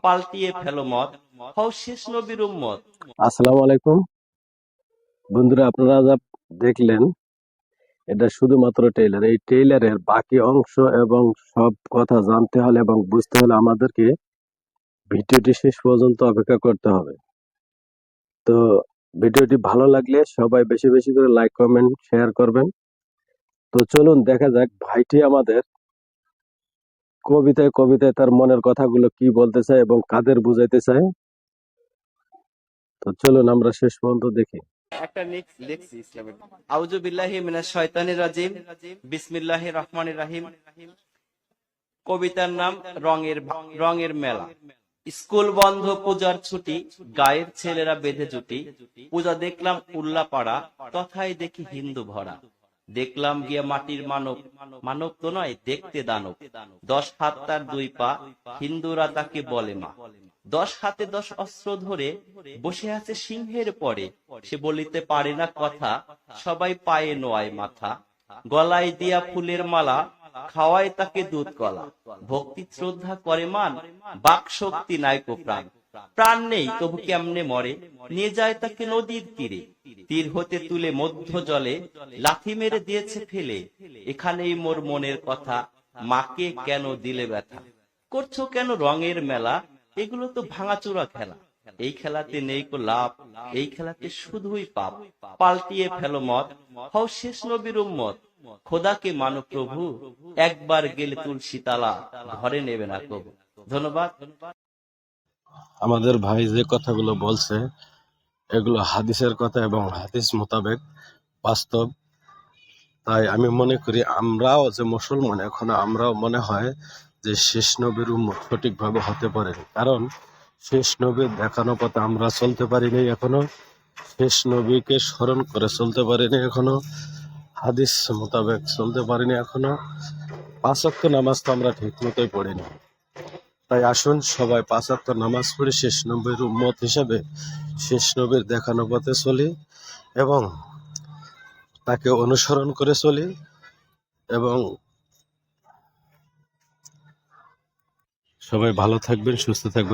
পাল্টিয়ে ফেলো মত, হও শেষ নবীর উম্মত। আসসালামু আলাইকুম বন্ধুরা, আপনারা যা দেখলেন এটা শুধুমাত্র ট্রেইলার। এই ট্রেইলারের বাকি অংশ এবং সব কথা জানতে হলে এবং বুঝতে হলে আমাদেরকে ভিডিওটি শেষ পর্যন্ত অপেক্ষা করতে হবে। তো ভিডিওটি ভালো লাগলে সবাই বেশি বেশি করে লাইক কমেন্ট শেয়ার করবেন। তো চলুন দেখা যাক ভাইটি আমাদের কবিতায় কবিতায় তার মনের কথাগুলো কি বলতে চায় এবং কাদের বুঝাইতে চায়। তো চলুন আমরা শেষ পর্যন্ত দেখি। একটা লিখছি ইসলামের। আউযু বিল্লাহি মিনাশ শয়তানির রাজিম, বিসমিল্লাহির রহমানির রহিম। কবিতার নাম রঙের মেলা। স্কুল বন্ধ, পূজার ছুটি, গায়ের ছেলেরা বেঁধে জুটি। পূজা দেখলাম উল্লাপাড়া, তথায় দেখি হিন্দু ভরা। দেখলাম গিয়া মাটির মানব, মানব তো নয় দেখতে দানব। 10 হাত তার 2 পা, হিন্দুরা তাকে বলে মা। 10 হাতে 10 অস্ত্র ধরে বসে আছে সিংহের পরে। সে বলিতে পারে না কথা, সবাই পায়ে নোয়ায় মাথা। গলায় দিয়া ফুলের মালা, খাওয়ায় তাকে দুধ কলা। ভক্তি শ্রদ্ধা করে মান, বাক শক্তি নাই কো প্রাণ। প্রাণ নেই তবু কেমনে মরে, নিয়ে যায় তাকে নদীর তীরে। তীর হতে তুলে মধ্য জলে, লাথি মেরে দিয়েছে ফেলে। এখানেই মোর মনের কথা, মাকে কেন দিলে ব্যথা। করছো কেন রঙের মেলা, এগুলো তো ভাঙাচোরা খেলা। এই খেলাতে নেই কো লাভ, এই খেলাতে শুধুই পাপ। পাল্টিয়ে ফেলো মত, হও শেষ নবীর উম্মত। খোদাকে মানো প্রভু, একবার গেলে তুলসী তালা, ঘরে নেবে না কবু। ধন্যবাদ। আমাদের ভাই যে কথাগুলো বলছে এগুলো হাদিসের কথা এবং হাদিস মোতাবেক বাস্তব। তাই আমি মনে করি আমরাও যে মুসলমান, এখন আমরাও মনে হয় যে শেষ নবীর উম্মত সঠিকভাবে হতে পারেনি, কারণ শেষ নবীর দেখানো পথে আমরা চলতে পারিনি এখনো, শেষ নবীকে স্মরণ করে চলতে পারিনি এখনো, হাদিস মোতাবেক চলতে পারিনি এখনো, 5 ওয়াক্ত নামাজ তো আমরা ঠিক মতোই পড়িনি। তাই আসুন সবাই 5 ওয়াক্ত নামাজ পড়ে শেষ নবীর উম্মত হিসেবে শেষ নবীর দেখানো পথে চলি এবং তাকে অনুসরণ করে চলি এবং সবাই ভালো থাকবেন, সুস্থ থাকবেন।